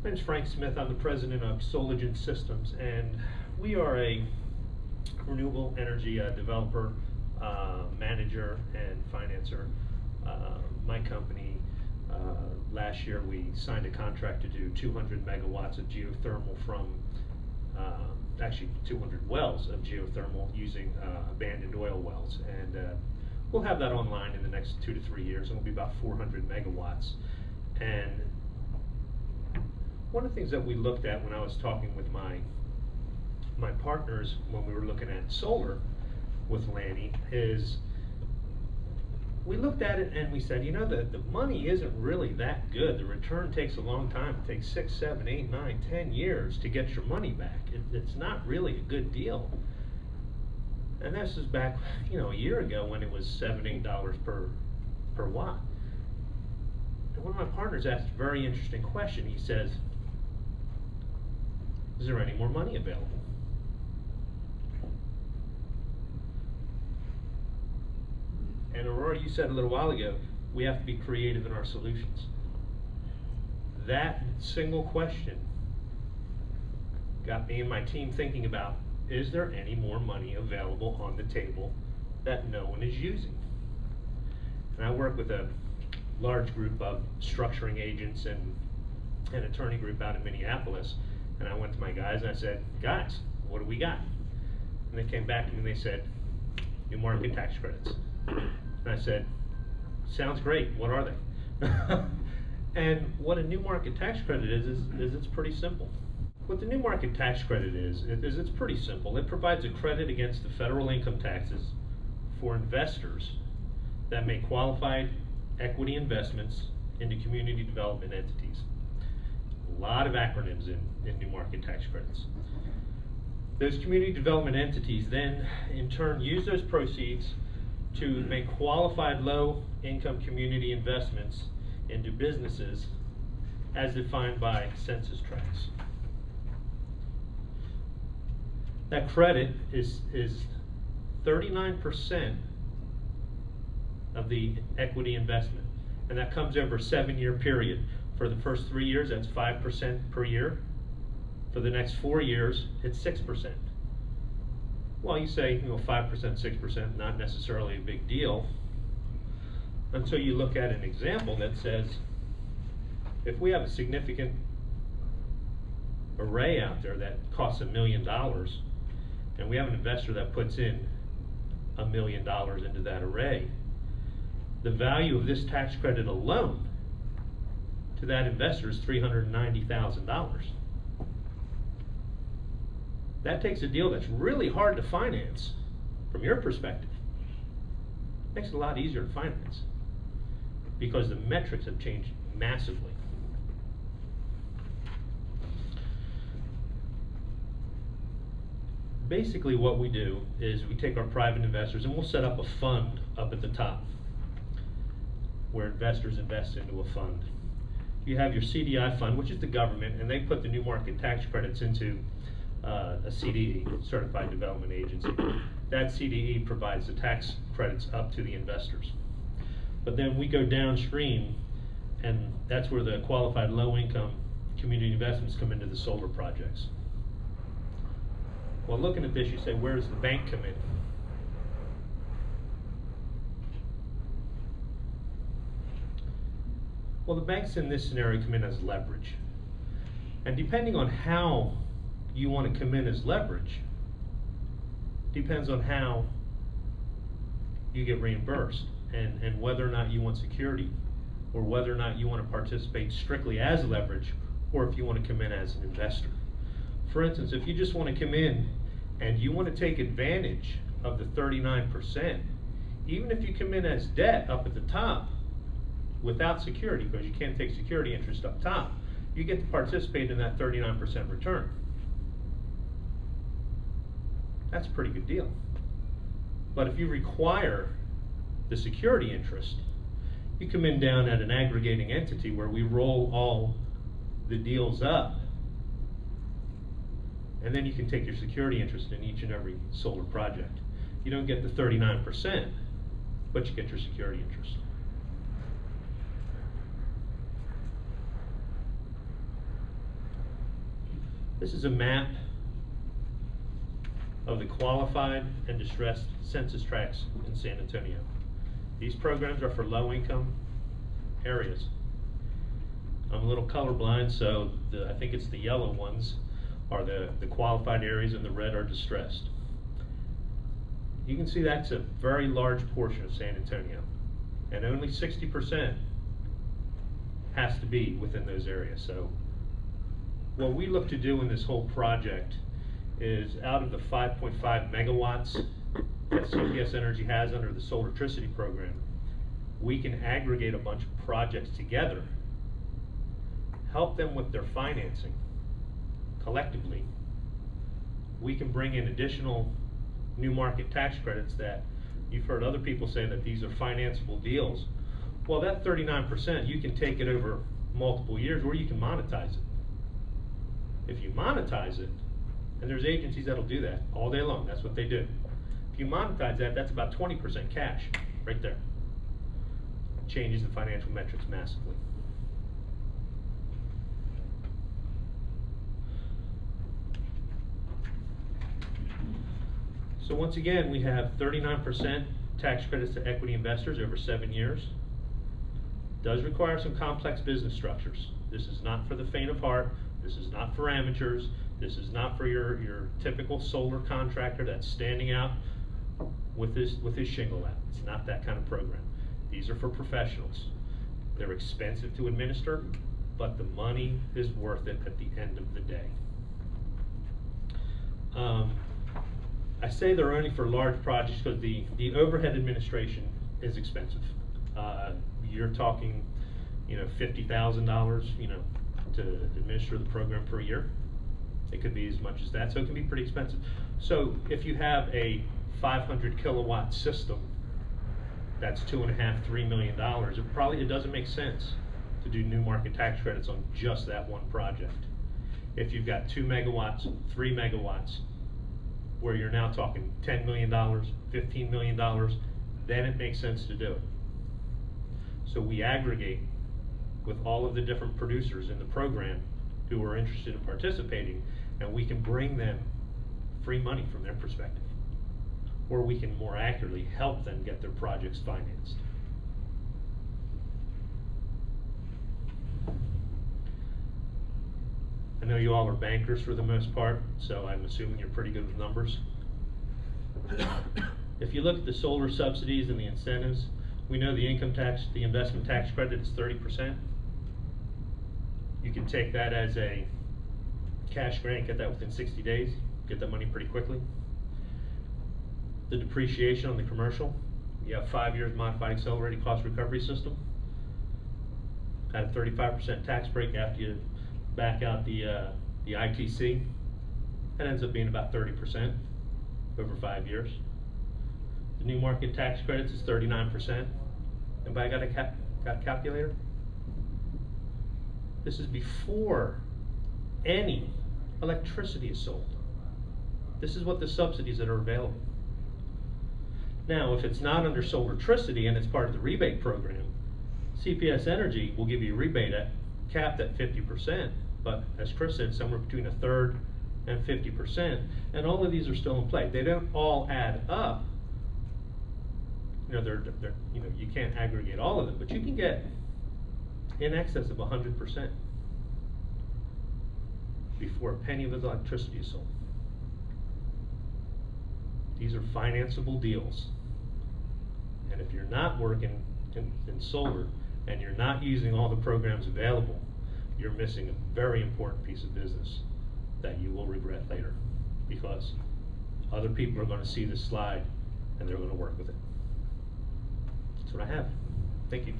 My name is Frank Smith. I'm the president of Sologen Systems, and we are a renewable energy developer, manager, and financer. My company, last year we signed a contract to do 200 megawatts of geothermal from, actually 200 wells of geothermal using abandoned oil wells. And we'll have that online in the next 2 to 3 years, and it'll be about 400 megawatts. And one of the things that we looked at when I was talking with my partners when we were looking at solar with Lanny is we looked at it and we said, you know, the money isn't really that good. The return takes a long time. It takes 6, 7, 8, 9, 10 years to get your money back. It's not really a good deal. And this is back, you know, a year ago when it was $7, $8 per watt. And one of my partners asked a very interesting question. He says, is there any more money available? And Aurora, you said a little while ago, we have to be creative in our solutions. That single question got me and my team thinking about, is there any more money available on the table that no one is using? And I work with a large group of structuring agents and an attorney group out in Minneapolis. And I went to my guys and I said, guys, what do we got? And they came back to me and they said, new market tax credits. And I said, sounds great, what are they? And what a new market tax credit is it's pretty simple. What the new market tax credit is it's pretty simple. It provides a credit against the federal income taxes for investors that make qualified equity investments into community development entities. A lot of acronyms in new market tax credits. Those community development entities then in turn use those proceeds to make qualified low income community investments into businesses as defined by census tracts. That credit is 39% of the equity investment, and that comes over a 7-year period. For the first 3 years, that's 5% per year. For the next 4 years, it's 6%. Well, you say, you know, 5%, 6%, not necessarily a big deal, until you look at an example that says, if we have a significant array out there that costs $1 million, and we have an investor that puts in $1 million into that array, the value of this tax credit alone to that investor is $390,000. That takes a deal that's really hard to finance from your perspective. Makes it a lot easier to finance because the metrics have changed massively. Basically what we do is we take our private investors and we'll set up a fund up at the top where investors invest into a fund. You have your CDI fund, which is the government, and they put the new market tax credits into a CDE, Certified Development Agency. That CDE provides the tax credits up to the investors. But then we go downstream, and that's where the qualified low-income community investments come into the solar projects. Well, looking at this, you say, where does the bank come in? Well, the banks in this scenario come in as leverage. And depending on how you want to come in as leverage, depends on how you get reimbursed and whether or not you want security, or whether or not you want to participate strictly as leverage, or if you want to come in as an investor. For instance, if you just want to come in and you want to take advantage of the 39%, even if you come in as debt up at the top, without security, because you can't take security interest up top, you get to participate in that 39% return. That's a pretty good deal. But if you require the security interest, you come in down at an aggregating entity where we roll all the deals up, and then you can take your security interest in each and every solar project. You don't get the 39%, but you get your security interest. This is a map of the qualified and distressed census tracts in San Antonio. These programs are for low-income areas. I'm a little colorblind, so I think it's the yellow ones are the qualified areas, and the red are distressed. You can see that's a very large portion of San Antonio, and only 60% has to be within those areas. So what we look to do in this whole project is, out of the 5.5 megawatts that CPS Energy has under the Solartricity program, we can aggregate a bunch of projects together, help them with their financing collectively. We can bring in additional new market tax credits that you've heard other people say that these are financeable deals. Well, that 39%, you can take it over multiple years, or you can monetize it. If you monetize it, and there's agencies that'll do that all day long, that's what they do. If you monetize that, that's about 20% cash right there. Changes the financial metrics massively. So once again, we have 39% tax credits to equity investors over 7 years. Does require some complex business structures. This is not for the faint of heart. This is not for amateurs. This is not for your typical solar contractor that's standing out with his shingle out. It's not that kind of program. These are for professionals. They're expensive to administer, but the money is worth it at the end of the day. I say they're only for large projects because the overhead administration is expensive. You're talking, $50,000, to administer the program per year. It could be as much as that, so it can be pretty expensive. So if you have a 500 kilowatt system that's $2.5–3 million, it doesn't make sense to do new market tax credits on just that one project. If you've got 2 megawatts, 3 megawatts, where you're now talking $10 million, $15 million, then it makes sense to do it. So we aggregate with all of the different producers in the program who are interested in participating, and we can bring them free money from their perspective, or we can more accurately help them get their projects financed. I know you all are bankers for the most part, so I'm assuming you're pretty good with numbers. If you look at the solar subsidies and the incentives, we know the income tax, the investment tax credit is 30%. You can take that as a cash grant, get that within 60 days, get that money pretty quickly. The depreciation on the commercial, you have 5 years modified accelerated cost recovery system. At a 35% tax break after you back out the ITC. That ends up being about 30% over 5 years. The new market tax credits is 39%. Anybody got a calculator? This is before any electricity is sold. This is what the subsidies that are available. Now, if it's not under Solartricity and it's part of the rebate program, CPS Energy will give you a rebate capped at 50%, but as Chris said, somewhere between 1/3 and 50%, and all of these are still in play. They don't all add up. You can't aggregate all of them, but you can get in excess of 100% before a penny of electricity is sold. These are financeable deals, and if you're not working in solar and you're not using all the programs available, you're missing a very important piece of business that you will regret later, because other people are going to see this slide and they're going to work with it. That's what I have. Thank you.